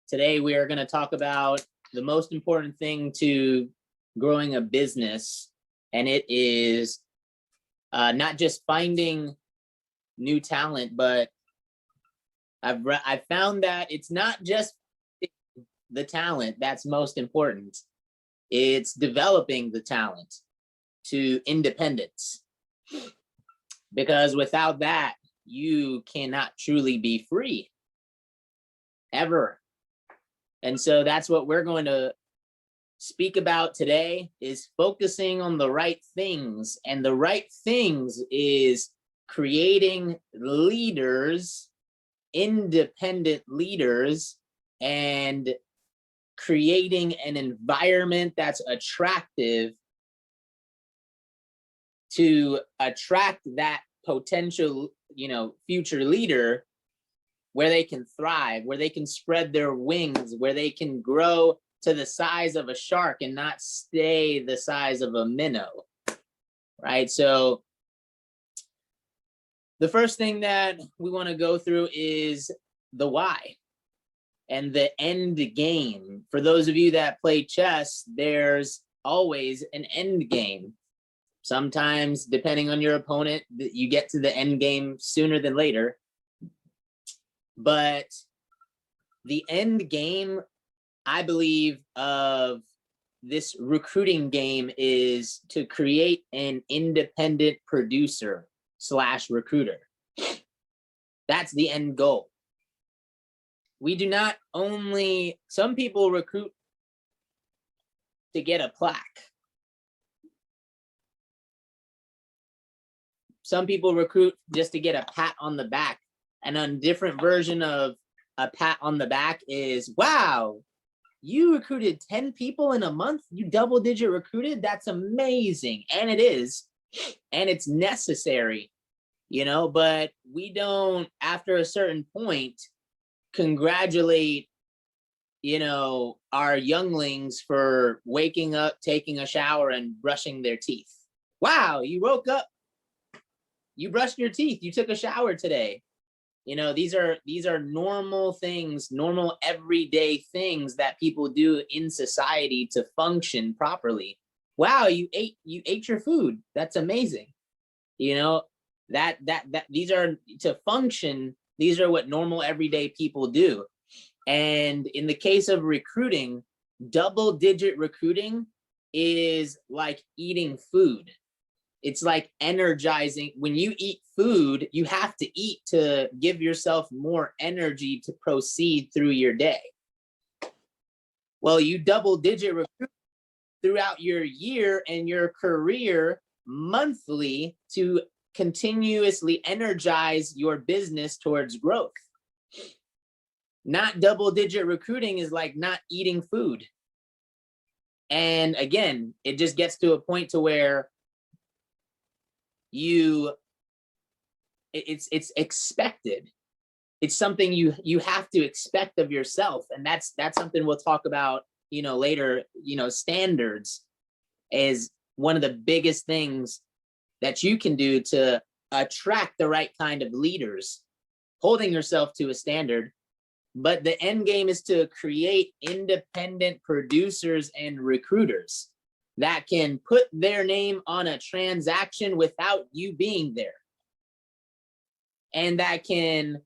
Today we are going to talk about the most important thing to growing a business, and it is not just finding new talent, but I've found that it's not just the talent that's most important. It's developing the talent to independence, because without that, you cannot truly be free ever. And so that's what we're going to speak about today, is focusing on the right things. And the right things is creating leaders, independent leaders, and creating an environment that's attractive to attract that potential, future leader, where they can thrive, where they can spread their wings, where they can grow to the size of a shark and not stay the size of a minnow, right? So the first thing that we want to go through is the why and the end game. For those of you that play chess, there's always an end game. Sometimes, depending on your opponent, you get to the end game sooner than later. But the end game, I believe, of this recruiting game is to create an independent producer / recruiter. That's the end goal. We do not only, some people recruit to get a plaque. Some people recruit just to get a pat on the back. And a different version of a pat on the back is, wow, you recruited 10 people in a month? You double-digit recruited? That's amazing. And it is. And it's necessary, but we don't, after a certain point, congratulate, our younglings for waking up, taking a shower, and brushing their teeth. Wow, you woke up, you brushed your teeth, you took a shower today. These are normal things, normal everyday things that people do in society to function properly. Wow, you ate your food. That's amazing. That these are to function. These are what normal everyday people do. And in the case of recruiting, double-digit recruiting is like eating food. It's like energizing. When you eat food, you have to eat to give yourself more energy to proceed through your day. Well, you double-digit recruit throughout your year and your career monthly to continuously energize your business towards growth. Not double-digit recruiting is like not eating food. And again, it just gets to a point to where it's expected. It's something you have to expect of yourself. And that's something we'll talk about, later. Standards is one of the biggest things that you can do to attract the right kind of leaders, holding yourself to a standard. But the end game is to create independent producers and recruiters that can put their name on a transaction without you being there. And that can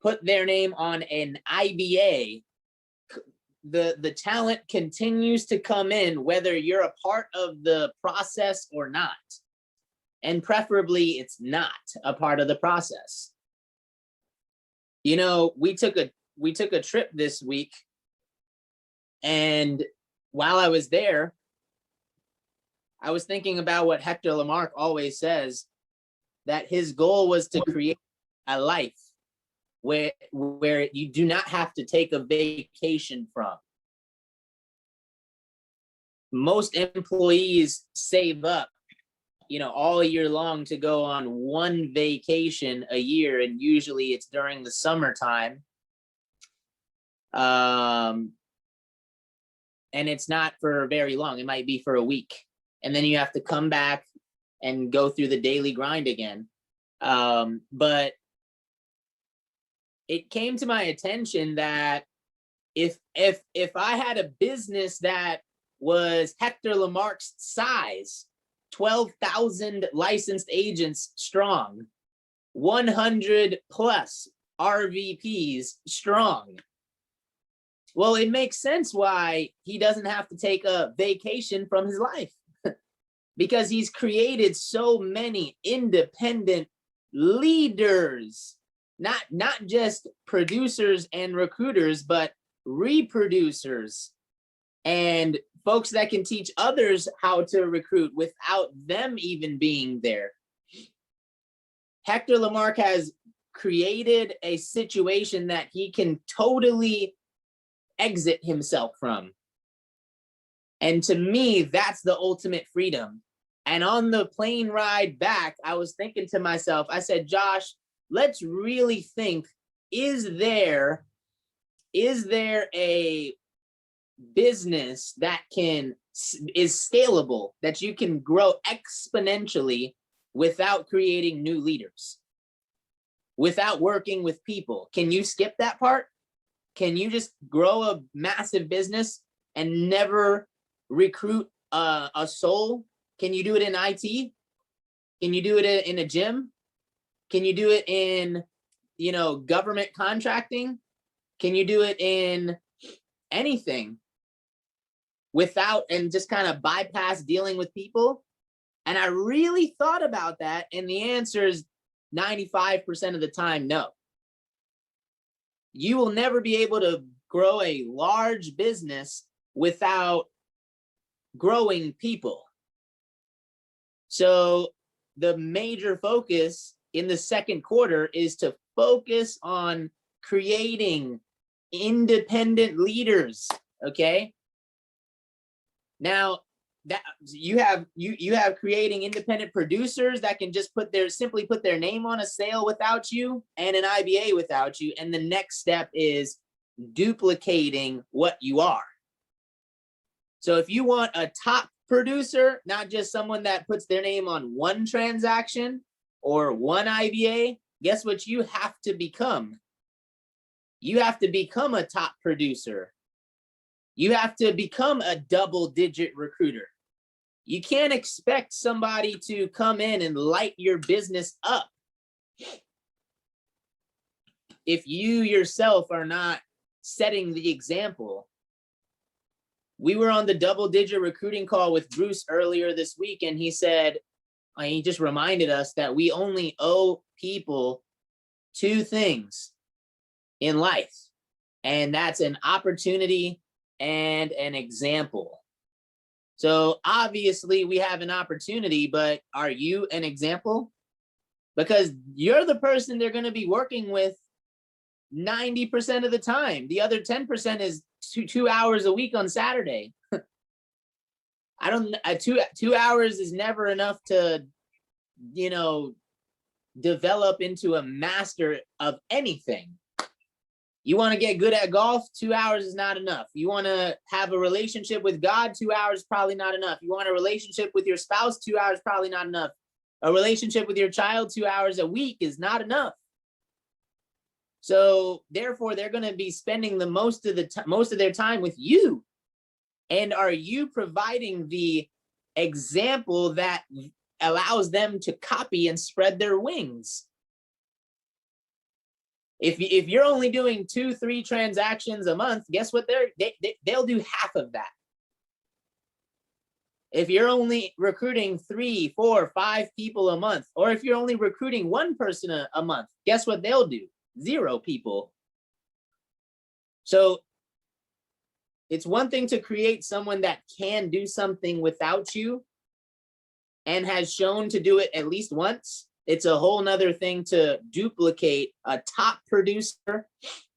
put their name on an IBA. The talent continues to come in whether you're a part of the process or not. And preferably it's not a part of the process. We took a trip this week, and while I was there, I was thinking about what Hector Lamarck always says, that his goal was to create a life where you do not have to take a vacation from. Most employees save up, all year long to go on one vacation a year, and usually it's during the summertime. And it's not for very long. It might be for a week. And then you have to come back and go through the daily grind again. But it came to my attention that if I had a business that was Hector Lamarck's size, 12,000 licensed agents strong, 100 plus RVPs strong. Well, it makes sense why he doesn't have to take a vacation from his life because he's created so many independent leaders, not just producers and recruiters, but reproducers and folks that can teach others how to recruit without them even being there. Hector Lamarck has created a situation that he can totally exit himself from. And to me, that's the ultimate freedom. And on the plane ride back, I was thinking to myself, I said, Josh, let's really think, is there a business that is scalable, that you can grow exponentially without creating new leaders, without working with people? Can you skip that part? Can you just grow a massive business and never recruit a soul? Can you do it in IT? Can you do it in a gym? Can you do it in, government contracting? Can you do it in anything without and just kind of bypass dealing with people? And I really thought about that, and the answer is 95% of the time, no. You will never be able to grow a large business without growing people. So the major focus in the second quarter is to focus on creating independent leaders, okay? Now, that you have creating independent producers that can just simply put their name on a sale without you and an IBA without you. And the next step is duplicating what you are. So if you want a top producer, not just someone that puts their name on one transaction or one IBA, guess what you have to become? You have to become a top producer. You have to become a double-digit recruiter. You can't expect somebody to come in and light your business up if you yourself are not setting the example. We were on the double-digit recruiting call with Bruce earlier this week, and he said, he just reminded us that we only owe people two things in life, and that's an opportunity and an example. So obviously we have an opportunity, but are you an example? Because you're the person they're going to be working with 90% of the time. The other 10% is two hours a week on Saturday. Two hours is never enough to, develop into a master of anything. You want to get good at golf, 2 hours is not enough. You want to have a relationship with God, 2 hours probably not enough. You want a relationship with your spouse, 2 hours probably not enough. A relationship with your child, 2 hours a week is not enough. So therefore, they're going to be spending the most of their time with you. And are you providing the example that allows them to copy and spread their wings? If you're only doing 2-3 transactions a month, guess what? They'll do half of that. If you're only recruiting 3, 4, 5 people a month, or if you're only recruiting one person a month, guess what they'll do? 0 people. So it's one thing to create someone that can do something without you and has shown to do it at least once. It's a whole nother thing to duplicate a top producer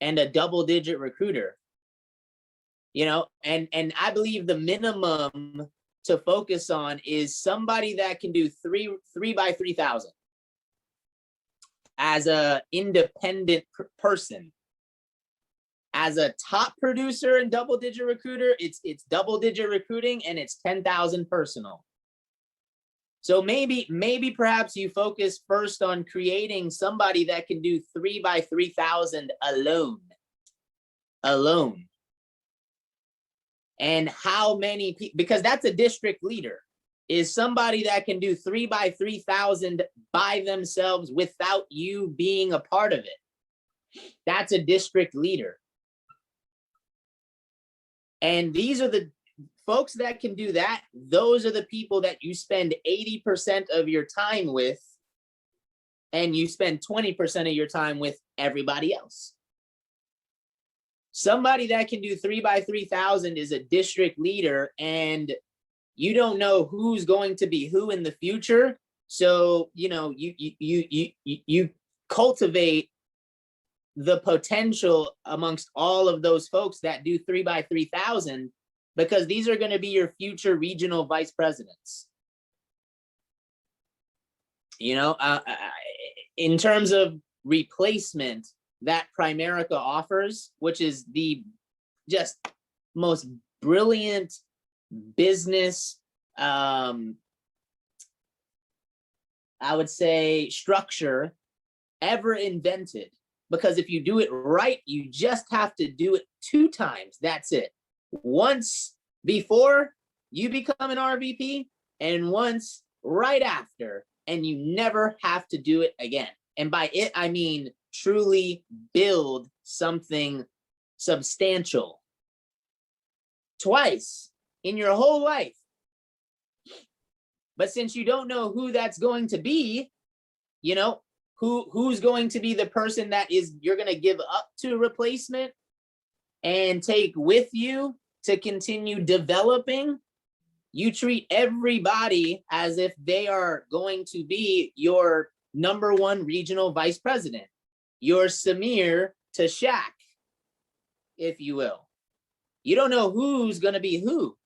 and a double-digit recruiter. And I believe the minimum to focus on is somebody that can do 3 by 3,000 as a independent person. As a top producer and double-digit recruiter, it's double-digit recruiting and it's 10,000 personal. So maybe perhaps you focus first on creating somebody that can do 3 by 3,000 alone. And how many people, because that's a district leader, is somebody that can do 3 by 3,000 by themselves without you being a part of it. That's a district leader. And these are the folks that can do that. Those are the people that you spend 80% of your time with, and you spend 20% of your time with everybody else. Somebody that can do 3 by 3,000 is a district leader, and you don't know who's going to be who in the future. So, you know, you cultivate the potential amongst all of those folks that do 3 by 3,000, because these are going to be your future regional vice presidents. You know, in terms of replacement that Primerica offers, which is the just most brilliant business, I would say, structure ever invented. Because if you do it right, you just have to do it 2 times. That's it. Once before you become an RVP, and once right after, and you never have to do it again. And by it, I mean truly build something substantial. Twice in your whole life. But since you don't know who that's going to be, you know, who's going to be the person that you're going to give up to replacement and take with you to continue developing, you treat everybody as if they are going to be your #1 regional vice president, your Samir to Shaq, if you will. You don't know who's going to be who,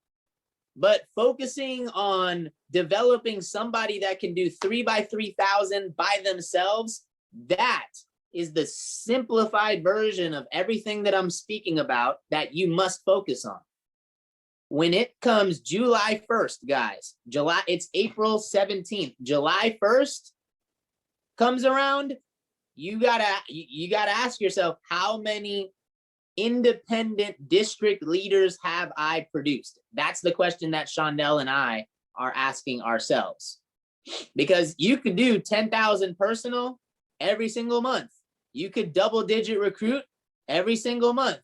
but focusing on developing somebody that can do 3 by 3,000 by themselves, that is the simplified version of everything that I'm speaking about that you must focus on. When it comes July 1st, guys, it's April 17th. July 1st comes around, you gotta ask yourself, how many independent district leaders have I produced? That's the question that Shondell and I are asking ourselves. Because you could do 10,000 personal every single month. You could double-digit recruit every single month.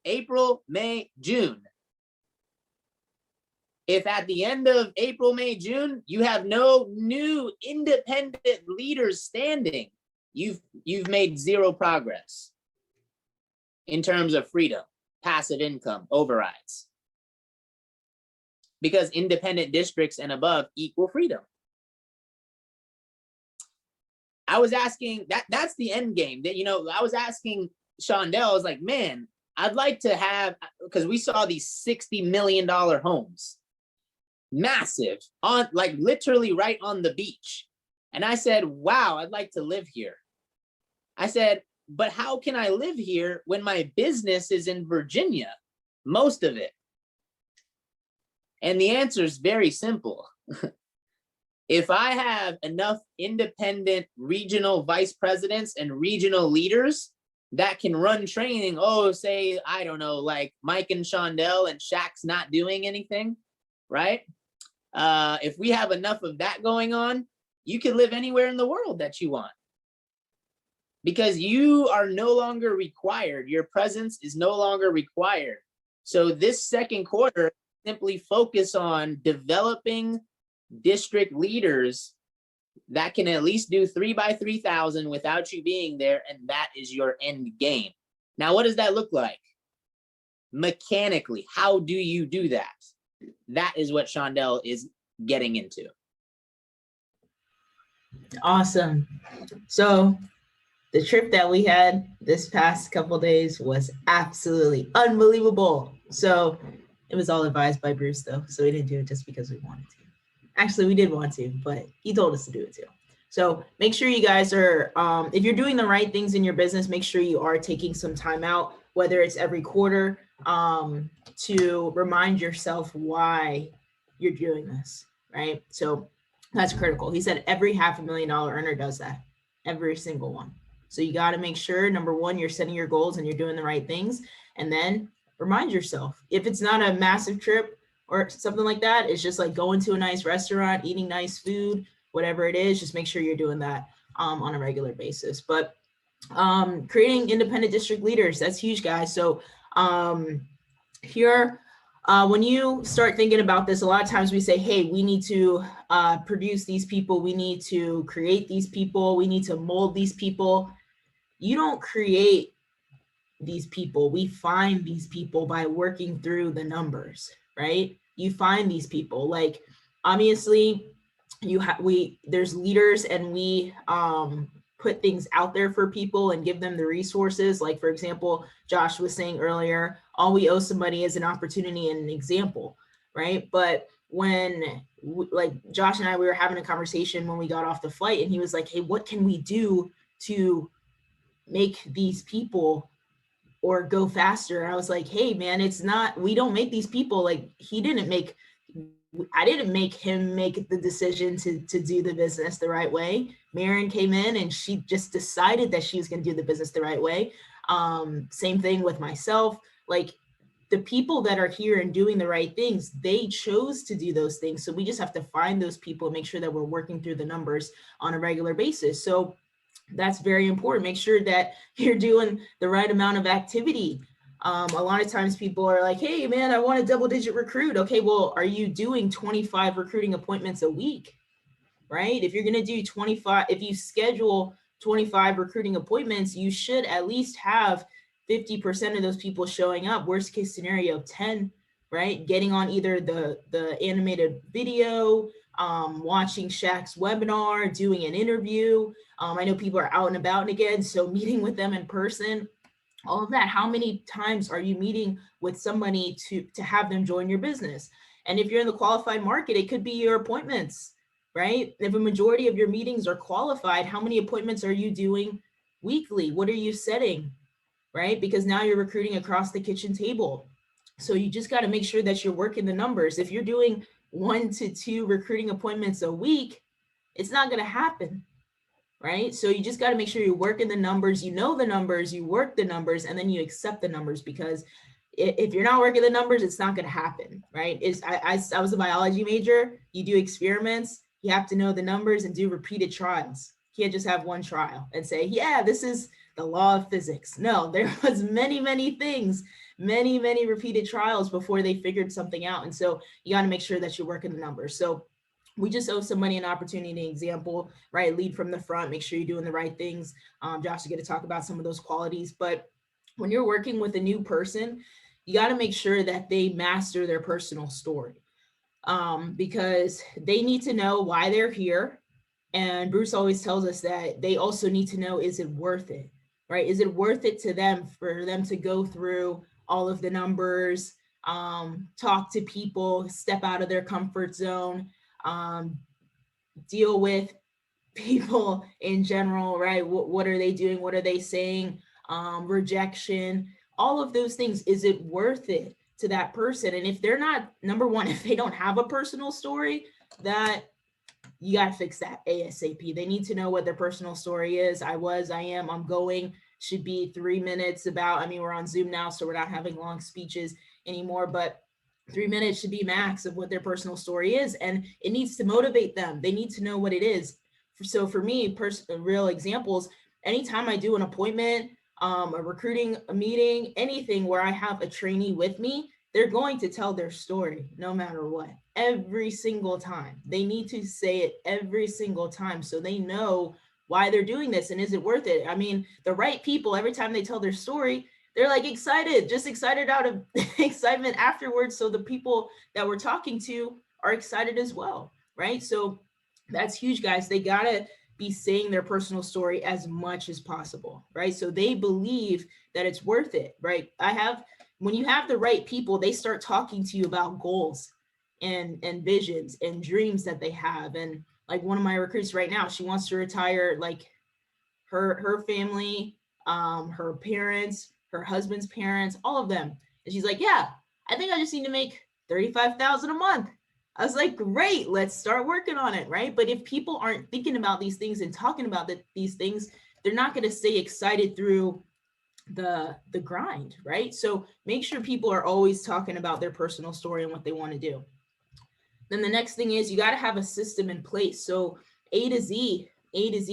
April, May, June. If at the end of April, May, June, you have no new independent leaders standing, you've made 0 progress in terms of freedom, passive income, overrides. Because independent districts and above equal freedom. I was asking, that's the end game. That, you know, I was asking Shondell, I was like, man, I'd like to have, because we saw these $60 million homes. Massive, on like literally right on the beach. And I said, wow, I'd like to live here. I said, but how can I live here when my business is in Virginia, most of it? And the answer is very simple. If I have enough independent regional vice presidents and regional leaders that can run training, say, I don't know, like Mike and Shondell and Shaq's not doing anything, right? If we have enough of that going on, you can live anywhere in the world that you want. Because you are no longer required. Your presence is no longer required. So this second quarter, simply focus on developing district leaders that can at least do 3 by 3,000 without you being there, and that is your end game. Now, what does that look like? Mechanically, how do you do that? That is what Shondell is getting into. Awesome. So the trip that we had this past couple days was absolutely unbelievable. So it was all advised by Bruce, though. So we didn't do it just because we wanted to. Actually, we did want to, but he told us to do it too. So make sure you guys are, if you're doing the right things in your business, make sure you are taking some time out, whether it's every quarter, to remind yourself why you're doing this, right? So that's critical. He said every $500,000 earner does that, every single one. So you got to make sure, number one, you're setting your goals and you're doing the right things. And then remind yourself. If it's not a massive trip or something like that, it's just like going to a nice restaurant, eating nice food, whatever it is, just make sure you're doing that on a regular basis. But creating independent district leaders, that's huge, guys. So here, when you start thinking about this, a lot of times we say, hey, we need to produce these people, we need to create these people, we need to mold these people. You don't create these people. We find these people by working through the numbers, right? You find these people. Like, obviously, there's leaders, and we put things out there for people and give them the resources. Like, for example, Josh was saying earlier, all we owe somebody is an opportunity and an example, right? But when like Josh and I, we were having a conversation when we got off the flight, and he was like, hey, what can we do to make these people or go faster? I was like, hey man, it's not, we don't make these people. Like, I didn't make him make the decision to do the business the right way. Maren came in and she just decided that she was going to do the business the right way. Same thing with myself. Like, the people that are here and doing the right things, they chose to do those things. So we just have to find those people and make sure that we're working through the numbers on a regular basis. So that's very important. Make sure that you're doing the right amount of activity. A lot of times people are like, hey man, I want a double-digit recruit. Okay, well, are you doing 25 recruiting appointments a week, right? If you're going to do 25, if you schedule 25 recruiting appointments, you should at least have 50% of those people showing up. Worst case scenario, 10, right? Getting on either the animated video, watching Shaq's webinar, doing an interview. I know people are out and about again, so meeting with them in person, all of that. How many times are you meeting with somebody to have them join your business? And if you're in the qualified market, it could be your appointments, right? If a majority of your meetings are qualified, how many appointments are you doing weekly? What are you setting, right? Because now you're recruiting across the kitchen table. So you just got to make sure that you're working the numbers. If you're doing 1 to 2 recruiting appointments a week, it's not going to happen, right? So you just got to make sure you're working the numbers, you know the numbers, you work the numbers, and then you accept the numbers, because if you're not working the numbers, it's not going to happen, right? I was a biology major. You do experiments, you have to know the numbers and do repeated trials. You can't just have one trial and say, yeah, this is the law of physics. No, there was many things, many repeated trials before they figured something out. And so you got to make sure that you're working the numbers. So we just owe somebody an opportunity, an example, right? Lead from the front, make sure you're doing the right things. Josh is going to talk about some of those qualities. But when you're working with a new person, you got to make sure that they master their personal story, because they need to know why they're here. And Bruce always tells us that they also need to know, is it worth it, right? Is it worth it to them for them to go through all of the numbers, talk to people, step out of their comfort zone, deal with people in general, right? What are they doing? What are they saying? Rejection, all of those things. Is it worth it to that person? And if they're not, number one, if they don't have a personal story, that you got to fix that ASAP. They need to know what their personal story is. I am, I'm going, should be 3 minutes about, I mean, we're on Zoom now, so we're not having long speeches anymore, but 3 minutes should be max of what their personal story is. And it needs to motivate them. They need to know what it is. So for me, real examples, anytime I do an appointment, a recruiting meeting, anything where I have a trainee with me, they're going to tell their story no matter what, every single time. They need to say it every single time so they know why they're doing this and is it worth it. I mean, the right people, every time they tell their story, they're like excited, just excited out of excitement afterwards. So the people that we're talking to are excited as well, right? So that's huge, guys. They gotta be saying their personal story as much as possible, right? So they believe that it's worth it, right? When you have the right people, they start talking to you about goals and visions and dreams that they have. And like one of my recruits right now, she wants to retire, like her family, her parents, her husband's parents, all of them. And she's like, yeah, I think I just need to make $35,000 a month. I was like, great, let's start working on it, right? But if people aren't thinking about these things and talking about these things, they're not going to stay excited through the grind, right? So make sure people are always talking about their personal story and what they want to do. Then the next thing is you got to have a system in place. So A to Z,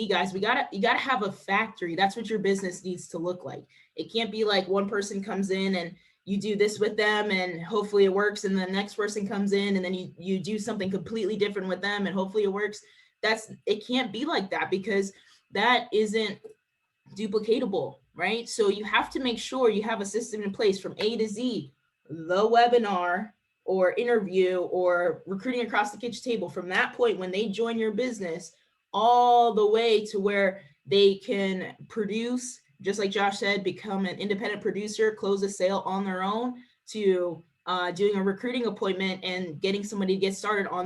guys, you gotta have a factory. That's what your business needs to look like. It can't be like one person comes in and you do this with them and hopefully it works, and the next person comes in and then you do something completely different with them and hopefully it works. It can't be like that, because that isn't duplicatable, right? So you have to make sure you have a system in place from A to Z, the webinar or interview or recruiting across the kitchen table, from that point when they join your business all the way to where they can produce, just like Josh said, become an independent producer, close a sale on their own, to doing a recruiting appointment and getting somebody to get started on